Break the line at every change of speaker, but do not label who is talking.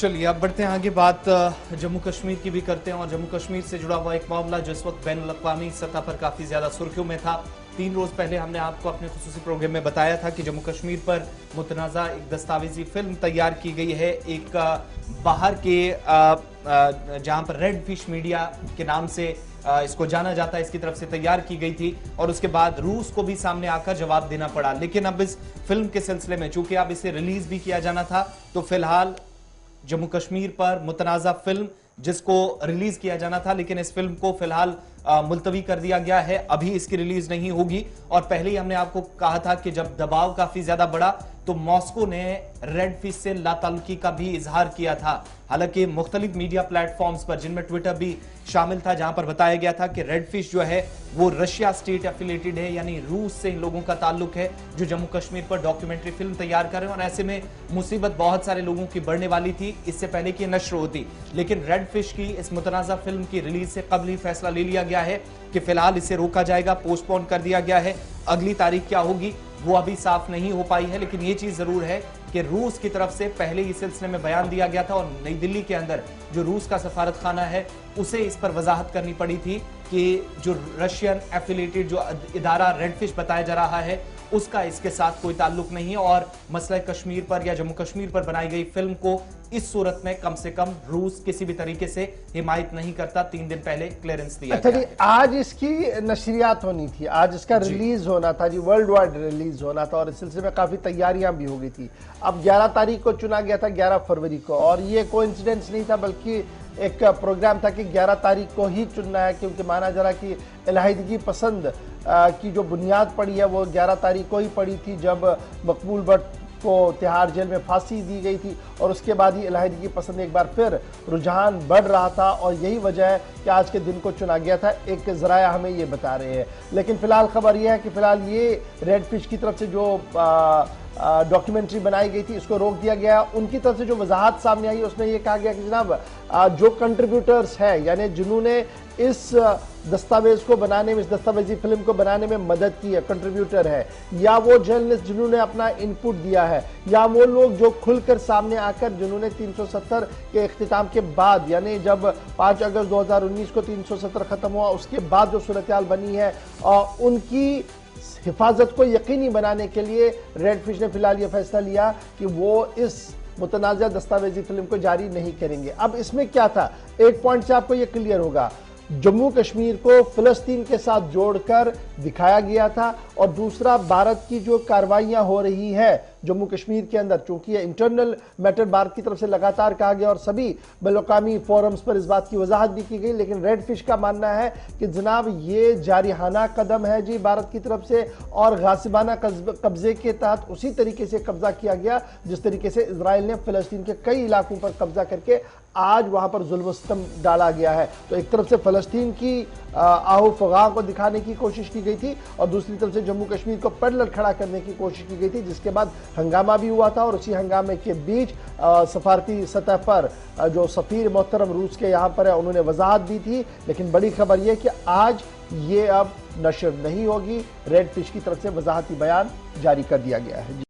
चलिए अब बढ़ते हैं आगे, बात जम्मू कश्मीर की भी करते हैं और जम्मू कश्मीर से जुड़ा हुआ एक मामला जिस वक्त बैनुल-अक़वामी सतह पर काफी ज्यादा सुर्खियों में था। 3 रोज पहले हमने आपको अपने खुसूसी प्रोग्राम में बताया था कि जम्मू कश्मीर पर मुतनाज़ा एक दस्तावेजी फिल्म तैयार की गई है। एक बाहर के जहां पर रेड फिश मीडिया के नाम से इसको जाना जाता है, इसकी तरफ से तैयार की गई थी और उसके बाद रूस को भी सामने आकर जवाब देना पड़ा। लेकिन अब इस फिल्म के सिलसिले में चूंकि अब इसे रिलीज भी किया जाना था, तो फिलहाल जम्मू कश्मीर पर मुतनाज़ा फिल्म जिसको रिलीज किया जाना था, लेकिन इस फिल्म को फिलहाल मुलतवी कर दिया गया है। अभी इसकी रिलीज नहीं होगी। और पहले ही हमने आपको कहा था कि जब दबाव काफी ज्यादा बढ़ा तो मॉस्को ने रेड फिश से लाताल्लुकी का भी इजहार किया था। हालांकि मुख्तलिफ मीडिया प्लेटफॉर्म्स पर, जिनमें ट्विटर भी शामिल था, जहां पर बताया गया था कि रेड फिश जो है वो रशिया स्टेट एफिलेटेड है, यानी रूस से इन लोगों का ताल्लुक है जो जम्मू कश्मीर पर डॉक्यूमेंट्री फिल्म तैयार कर रहे हैं। और ऐसे में मुसीबत बहुत सारे लोगों की बढ़ने वाली थी इससे पहले कि नश्र होती। लेकिन रेड फिश की इस मुतनाज़ा फिल्म की रिलीज से कबल ही फैसला ले लिया गया है कि फिलहाल इसे रोका जाएगा, पोस्टपोन कर दिया गया है। अगली तारीख क्या होगी वो अभी साफ नहीं हो पाई है, लेकिन ये चीज जरूर है कि रूस की तरफ से पहले इस सिलसिले में बयान दिया गया था और नई दिल्ली के अंदर जो रूस का सफारत खाना है उसे इस पर वजाहत करनी पड़ी थी कि जो रशियन एफिलेटेड जो इदारा रेड फिश बताया जा रहा है उसका इसके साथ कोई ताल्लुक नहीं है और मसला कश्मीर पर या जम्मू कश्मीर पर बनाई गई फिल्म को इस सूरत में कम से कम रूस किसी भी तरीके से हिमायत नहीं करता। 3 दिन पहले क्लियरेंस दिया गया है।
आज इसकी नशरियात होनी थी, आज इसका रिलीज होना था जी, वर्ल्ड वाइड रिलीज होना था और इस सिलसिले में काफी तैयारियां भी हो गई थी। अब 11 तारीख को चुना गया था, 11 फरवरी को, और ये कोइंसिडेंस नहीं था बल्कि एक प्रोग्राम था कि 11 तारीख को ही चुनना है, क्योंकि माना जा रहा कि इलाहिदगी पसंद की जो बुनियाद पड़ी है वो 11 तारीख को ही पड़ी थी, जब मकबूल भट्ट को तिहाड़ जेल में फांसी दी गई थी और उसके बाद ही इलाहिदगी पसंद एक बार फिर रुझान बढ़ रहा था और यही वजह है कि आज के दिन को चुना गया था। एक जराया हमें ये बता रहे हैं। लेकिन फिलहाल खबर यह है कि फिलहाल ये रेड फिश की तरफ से जो डॉक्यूमेंट्री बनाई गई थी इसको रोक दिया गया। उनकी तरफ से जो वजाहत सामने आई उसमें यह कहा गया कि जनाब जो कंट्रीब्यूटर्स हैं, यानी जिन्होंने इस दस्तावेज को बनाने में, इस दस्तावेजी फिल्म को बनाने में मदद की है, कंट्रीब्यूटर है, या वो जर्नलिस्ट जिन्होंने अपना इनपुट दिया है, या वो लोग जो खुलकर सामने आकर जिन्होंने 370 के इख्तिताम के बाद, यानी जब 5 अगस्त 2019 को 370 खत्म हुआ उसके बाद जो सूरत-ए-हाल बनी है उनकी हिफाजत को यकीनी बनाने के लिए रेड फिश ने फिलहाल यह फैसला लिया कि वो इस मुतनाज़ा दस्तावेजी फिल्म को जारी नहीं करेंगे। अब इसमें क्या था, एक पॉइंट से आपको यह क्लियर होगा, जम्मू कश्मीर को फिलिस्तीन के साथ जोड़कर दिखाया गया था और दूसरा भारत की जो कार्रवाइयां हो रही है जम्मू कश्मीर के अंदर, चूंकि ये इंटरनल मैटर भारत की तरफ से लगातार कहा गया और सभी बैनुल-अक़वामी फोरम्स पर इस बात की वजाहत भी की गई, लेकिन रेड फिश का मानना है कि जनाब ये जारिहाना कदम है जी भारत की तरफ से और गासिबाना कब्जे के तहत उसी तरीके से कब्जा किया गया जिस तरीके से इजराइल ने फिलिस्तीन के कई इलाकों पर कब्जा करके आज वहां पर जुल्म सितम डाला गया है। तो एक तरफ से फिलिस्तीन की आहू फगा को दिखाने की कोशिश की गई थी और दूसरी तरफ से जम्मू कश्मीर को पैरेलल खड़ा करने की कोशिश की गई थी, जिसके बाद हंगामा भी हुआ था और उसी हंगामे के बीच सफारती सतह पर जो सफीर मोहतरम रूस के यहाँ पर है उन्होंने वजाहत दी थी। लेकिन बड़ी खबर यह कि आज ये अब नशर नहीं होगी, रेड फिश की तरफ से वजाहती बयान जारी कर दिया गया है।